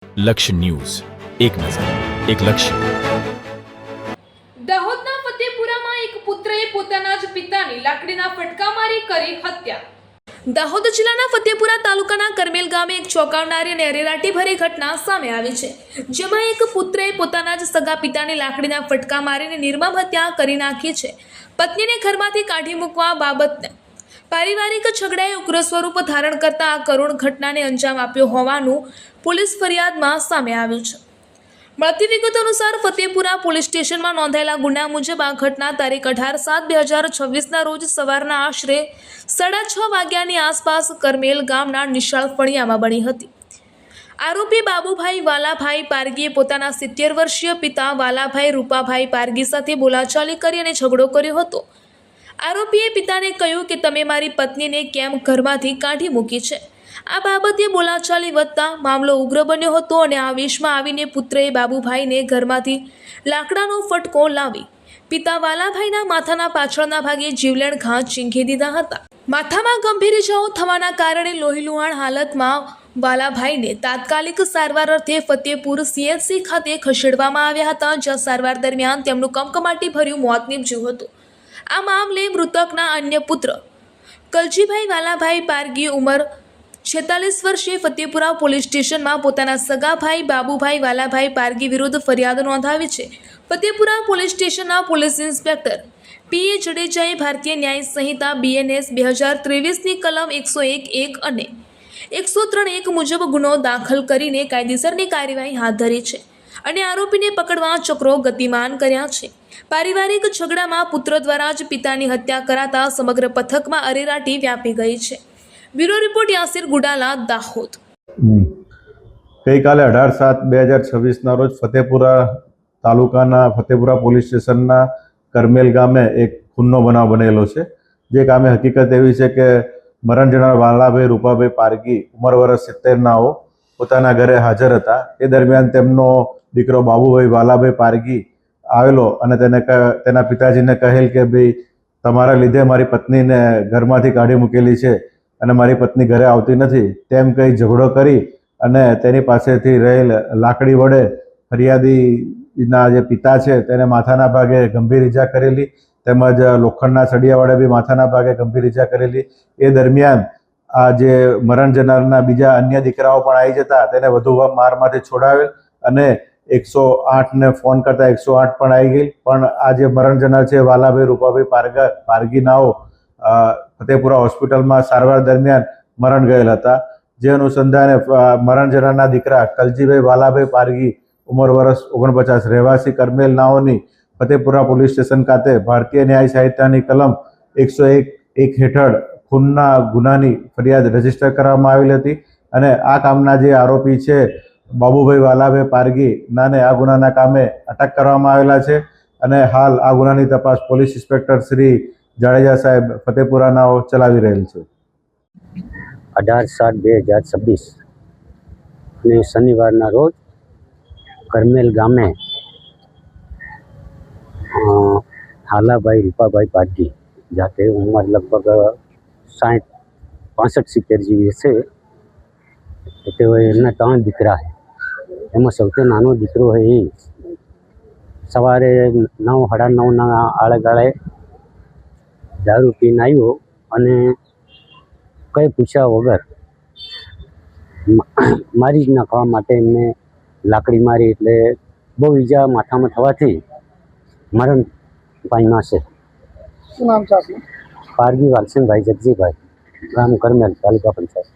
લક્ષ્ય ન્યૂઝ, એક નજર, એક લક્ષ્ય. દાહોદના ફતેપુરામાં એક પુત્રએ પોતાના જ પિતાની લાકડીના ફટકા મારી કરી હત્યા. દાહોદ જિલ્લાના ફતેપુરા તાલુકાના કરમેલ ગામે એક ચોંકાવનારી અને અરેરાટીભરી ઘટના સામે આવી છે, જેમાં એક પુત્રએ પોતાના જ સગા પિતાની લાકડીના ફટકા મારીને નિર્મમ હત્યા કરી નાખી છે. પત્નીને ઘરમાંથી કાઢી મૂકવા બાબતને પારિવારિક ઝઘડાએ ઉગ્ર સ્વરૂપ ધારણ કરતા આ કરુણ ઘટનાને અંજામ આપ્યો હોવાનું પોલીસ ફરિયાદમાં સામે આવ્યું છે. મળતી વિગતો અનુસાર ફતેપુરા પોલીસ સ્ટેશનમાં નોંધાયેલા ગુના મુજબ આ ઘટના તારીખ 18/7/2026ના રોજ સવારના આશરે 6:30 વાગ્યાની આસપાસ કરમેલ ગામના નિશાળ ફળિયામાં બની હતી. આરોપી બાબુભાઈ વાલાભાઈ પારગીએ પોતાના 70 વર્ષીય પિતા વાલાભાઈ રૂપાભાઈ પારગી સાથે બોલાચાલી કરી અને ઝઘડો કર્યો હતો. આરોપીએ પિતાને કહ્યું કે તમે મારી પત્નીને કેમ ઘરમાંથી કાઢી મૂકી છે. આ બાબતે બોલાચાલી વધતા મામલો ઉગ્ર બન્યો હતો અને આવેશમાં આવીને પુત્રએ બાબુભાઈને ઘરમાંથી લાકડાનો ફટકો લાવી પિતા વાલાભાઈના માથાના પાછળના ભાગે જીવલેણ ઘા ચીંધી દીધા હતા. માથામાં ગંભીર ઇજાઓ થવાના કારણે લોહીલુહાણ હાલતમાં વાલાભાઈને તાત્કાલિક સારવાર અર્થે ફતેપુર CHC ખાતે ખસેડવામાં આવ્યા હતા, જ્યાં સારવાર દરમિયાન તેમનું કમકમાટી ભર્યું મોત નીપજ્યું હતું. આ મામલે મૃતકના અન્ય પુત્ર કલજીભાઈ વાલાભાઈ પારગી ઉંમર 46 વર્ષે ફતેપુરા પોલીસ સ્ટેશનમાં પોતાના સગા ભાઈ બાબુભાઈ વાલાભાઈ પારગી વિરુદ્ધ ફરિયાદ નોંધાવી છે. ફતેપુરા પોલીસ સ્ટેશનના પોલીસ ઇન્સ્પેક્ટર PA જડેજાએ ભારતીય ન્યાય સંહિતા BNS 2023ની કલમ 101(1) અને 103(1) મુજબ ગુનો દાખલ કરીને કાયદેસરની કાર્યવાહી હાથ ધરી છે અને આરોપીને પકડવા ચક્રો ગતિમાન કર્યા છે. પારિવારિક ઝઘડામાં પુત્ર દ્વારા જ પિતાની હત્યા કરાતા સમગ્ર પથકમાં અરેરાટી વ્યાપી ગઈ છે. Bureau report Yasir Gudala, Dahod. ગઈકાલે 18/7/2026ના રોજ ફતેપુરા તાલુકાના ફતેપુરા પોલીસ સ્ટેશનના કરમેલ ગામે એક ખૂનનો બનાવ બનેલો છે. જે ગામે હકીકત એવી છે કે મરણ જનાર વાલાભાઈ રૂપાભાઈ પારગી ઉંમર વર્ષ 70નાઓ પોતાના ઘરે હાજર હતા. એ દરમિયાન તેમનો દીકરો બાબુભાઈ વાલાભાઈ પારગી આવેલો અને તેના પિતાજીને કહેલ કે ભાઈ તમારા લીધે મારી પત્નીને ઘરમાંથી કાઢી મૂકેલી છે અને મારી પત્ની ઘરે આવતી નથી તેમ કહી ઝઘડો કરી અને તેની પાસેથી રહેલ લાકડી વડે ફરિયાદીના જે પિતા છે તેને માથાના ભાગે ગંભીર ઈજા કરેલી, તેમજ લોખંડના સળિયા વડે બી માથાના ભાગે ગંભીર ઈજા કરેલી. એ દરમિયાન આ જે મરણ જનારના બીજા અન્ય દીકરાઓ પણ આવી જતા તેને વધુ મારમાંથી છોડાવેલ અને 108ને ફોન કરતા 108 પણ આવી ગઈ. પણ આ જે મરણ જનાર છે વાલાભાઈ રૂપાભાઈ પારગીનાઓ ફતેપુરા હોસ્પિટલમાં સારવાર દરમિયાન મરણ ગયેલ હતા. જે અનુસંધાને મરણ જનારના દીકરા કલજીભાઈ વાલાભાઈ પારગી ઉંમર વર્ષ 49 રહેવાસી કરમેલ નાઓની ફતેપુરા પોલીસ સ્ટેશન ખાતે ભારતીય ન્યાય સંહિતાની કલમ 101(1) હેઠળ ખૂનના ગુનાની ફરિયાદ રજીસ્ટર કરવામાં આવેલી હતી અને આ કામના જે આરોપી છે બાબુભાઈ વાલાભાઈ પારગી નાને આ ગુનાના કામે અટક કરવામાં આવેલા છે અને હાલ આ ગુનાની તપાસ પોલીસ ઇન્સ્પેક્ટર શ્રી જાડેજા સાહેબ ફતેપુરાનાઓ ચલાવી રહેલ છે. 18/7/2026 અને શનિવારના રોજ કરમેલ ગામે હાલાભાઈ રૂપાભાઈ પારગી જાતે ઉંમર લગભગ 65-70 જેવી હશે. તેઓ એમના 3 દીકરા છે. એમાં સૌથી નાનો દીકરો છે એ સવારે 9-9:30ના આળેગાળે દારૂ પીને આવ્યો અને કંઈ પૂછ્યા વગર મારી જ નાખવા માટે એમને લાકડી મારી, એટલે બહુ ઈજા માથામાં થવાથી મરણ પામ્યા છે. શું નામ છે આપનું? પારગી વાલસિંગભાઈ જગજીભાઈ, ગામ કરમેલ, તાલુકા પંચાયત.